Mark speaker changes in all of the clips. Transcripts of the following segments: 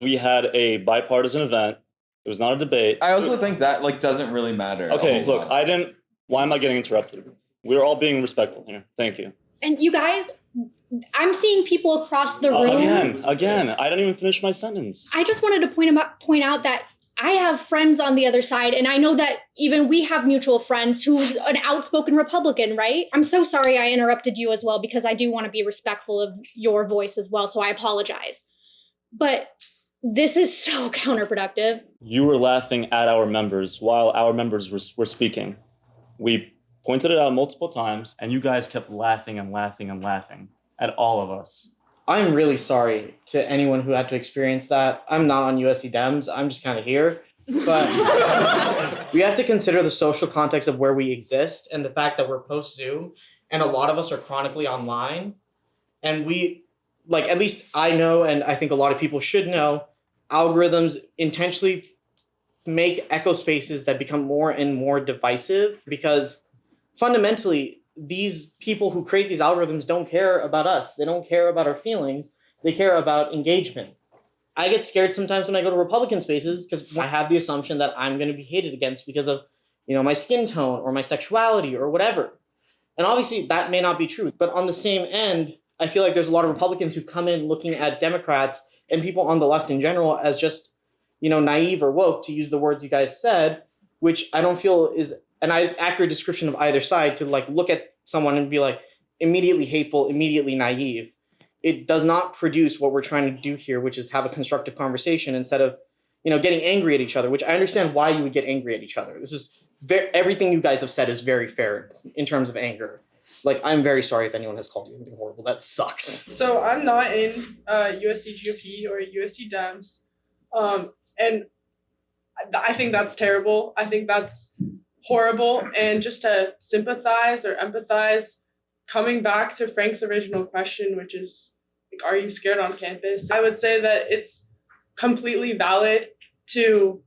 Speaker 1: We had a bipartisan event. It was not a debate.
Speaker 2: I also think that doesn't really matter.
Speaker 1: Okay, look, why am I getting interrupted? We're all being respectful here. Thank you.
Speaker 3: And you guys, I'm seeing people across the room.
Speaker 1: Again, I didn't even finish my sentence.
Speaker 3: I just wanted to point out that I have friends on the other side, and I know that even we have mutual friends who's an outspoken Republican, right? I'm so sorry I interrupted you as well, because I do want to be respectful of your voice as well, so I apologize. But this is so counterproductive.
Speaker 1: You were laughing at our members while our members were speaking. We pointed it out multiple times, and you guys kept laughing and laughing and laughing at all of us.
Speaker 4: I'm really sorry to anyone who had to experience that. I'm not on USC Dems. I'm just kind of here. But we have to consider the social context of where we exist and the fact that we're post-Zoom and a lot of us are chronically online. And we, at least I know, and I think a lot of people should know, algorithms intentionally make echo spaces that become more and more divisive because fundamentally, these people who create these algorithms don't care about us. They don't care about our feelings. They care about engagement. I get scared sometimes when I go to Republican spaces because I have the assumption that I'm going to be hated against because of, my skin tone or my sexuality or whatever. And obviously that may not be true. But on the same end, I feel like there's a lot of Republicans who come in looking at Democrats and people on the left in general as just, naive or woke, to use the words you guys said, which I don't feel is an accurate description of either side to look at someone and be immediately hateful, immediately naive. It does not produce what we're trying to do here, which is have a constructive conversation instead of, getting angry at each other, which I understand why you would get angry at each other. This is everything you guys have said is very fair in terms of anger. I'm very sorry if anyone has called you anything horrible. That sucks.
Speaker 5: So I'm not in USC GOP or USC Dems. And I think that's terrible. I think that's horrible. And just to sympathize or empathize, coming back to Frank's original question, which is, are you scared on campus? I would say that it's completely valid to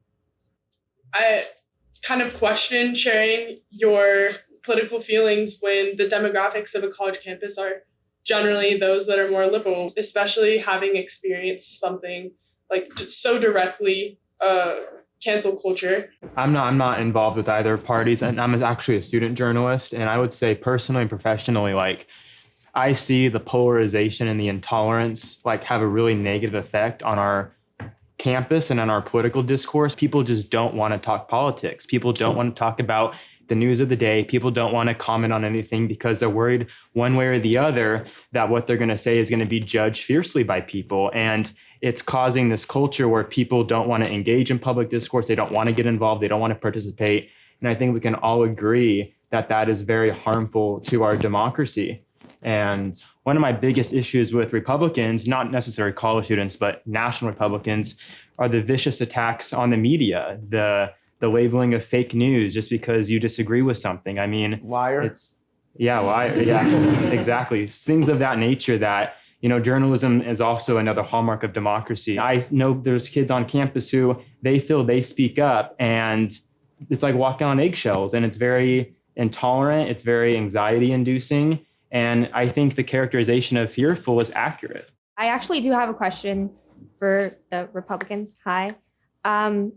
Speaker 5: kind of question sharing your political feelings when the demographics of a college campus are generally those that are more liberal, especially having experienced something so directly cancel culture.
Speaker 6: I'm not involved with either parties, and I'm actually a student journalist, and I would say personally and professionally, I see the polarization and the intolerance have a really negative effect on our campus and on our political discourse. People just don't want to talk politics. People don't want to talk about the news of the day. People don't want to comment on anything because they're worried one way or the other that what they're going to say is going to be judged fiercely by people. And it's causing this culture where people don't want to engage in public discourse. They don't want to get involved. They don't want to participate. And I think we can all agree that that is very harmful to our democracy. And one of my biggest issues with Republicans, not necessarily college students, but national Republicans, are the vicious attacks on the media, the labeling of fake news just because you disagree with something. I mean,
Speaker 2: liar.
Speaker 6: Liar. Yeah, exactly. Things of that nature that, journalism is also another hallmark of democracy. I know there's kids on campus who they feel they speak up and it's like walking on eggshells, and it's very intolerant. It's very anxiety inducing. And I think the characterization of fearful is accurate.
Speaker 7: I actually do have a question for the Republicans. Hi.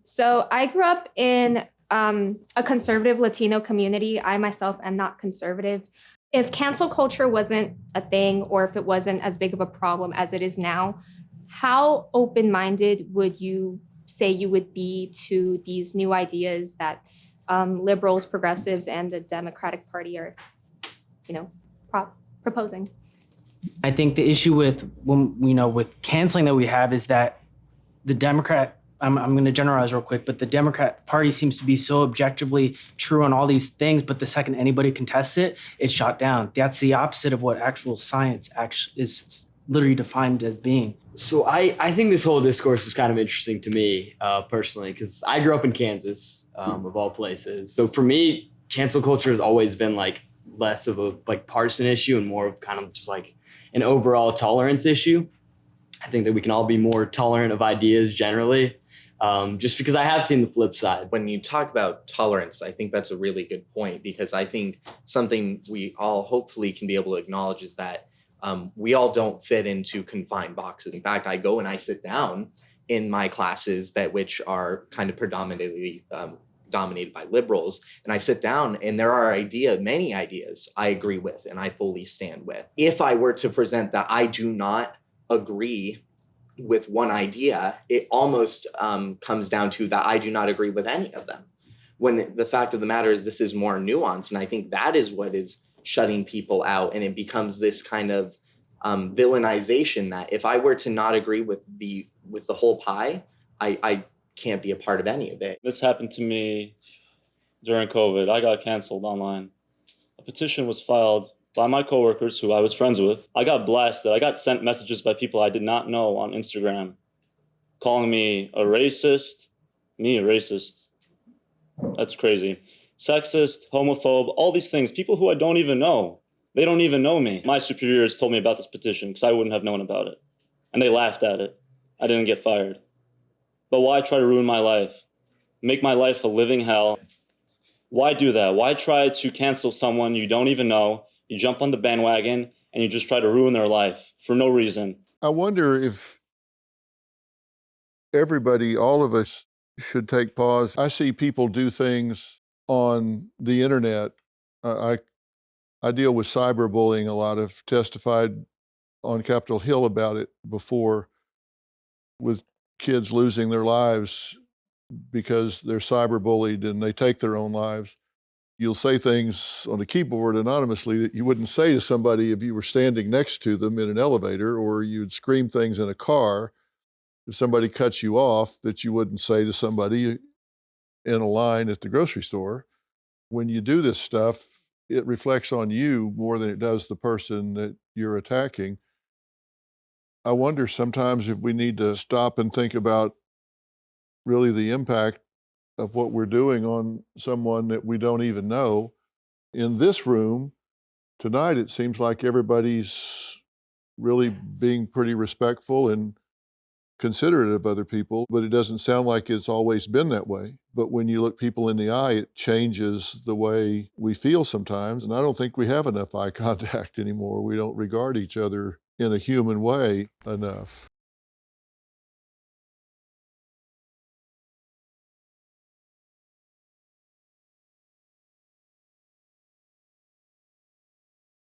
Speaker 7: So I grew up in a conservative Latino community. I myself am not conservative. If cancel culture wasn't a thing, or if it wasn't as big of a problem as it is now, how open-minded would you say you would be to these new ideas that liberals, progressives, and the Democratic Party are, proposing?
Speaker 8: I think the issue with with canceling that we have is that the Democrat, I'm going to generalize real quick, but the Democrat Party seems to be so objectively true on all these things, but the second anybody contests it, it's shot down. That's the opposite of what actual science actually is literally defined as being.
Speaker 9: So I think this whole discourse is kind of interesting to me personally, because I grew up in Kansas, of all places. So for me, cancel culture has always been less of a partisan issue and more of kind of just an overall tolerance issue. I think that we can all be more tolerant of ideas generally, just because I have seen the flip side.
Speaker 10: When you talk about tolerance, I think that's a really good point, because I think something we all hopefully can be able to acknowledge is that we all don't fit into confined boxes. In fact, I go and I sit down in my classes that which are kind of predominantly dominated by liberals, and I sit down and there are many ideas I agree with and I fully stand with. If I were to present that I do not agree with one idea, it almost comes down to that I do not agree with any of them. When the fact of the matter is this is more nuanced, and I think that is what is shutting people out, and it becomes this kind of villainization that if I were to not agree with the whole pie, I can't be a part of any of it.
Speaker 1: This happened to me during COVID. I got canceled online. A petition was filed by my coworkers who I was friends with. I got blasted. I got sent messages by people I did not know on Instagram calling me a racist. Me, a racist. That's crazy. Sexist, homophobe, all these things. People who I don't even know. They don't even know me. My superiors told me about this petition because I wouldn't have known about it. And they laughed at it. I didn't get fired. But why try to ruin my life? Make my life a living hell? Why do that? Why try to cancel someone you don't even know? You jump on the bandwagon and you just try to ruin their life for no reason.
Speaker 11: I wonder if everybody, all of us, should take pause. I see people do things on the internet. I deal with cyberbullying a lot. I've testified on Capitol Hill about it before, with kids losing their lives because they're cyberbullied and they take their own lives. You'll say things on a keyboard anonymously that you wouldn't say to somebody if you were standing next to them in an elevator, or you'd scream things in a car if somebody cuts you off that you wouldn't say to somebody in a line at the grocery store. When you do this stuff, it reflects on you more than it does the person that you're attacking. I wonder sometimes if we need to stop and think about really the impact of what we're doing on someone that we don't even know. In this room tonight, it seems like everybody's really being pretty respectful and considerate of other people, but it doesn't sound like it's always been that way. But when you look people in the eye, it changes the way we feel sometimes. And I don't think we have enough eye contact anymore. We don't regard each other in a human way enough.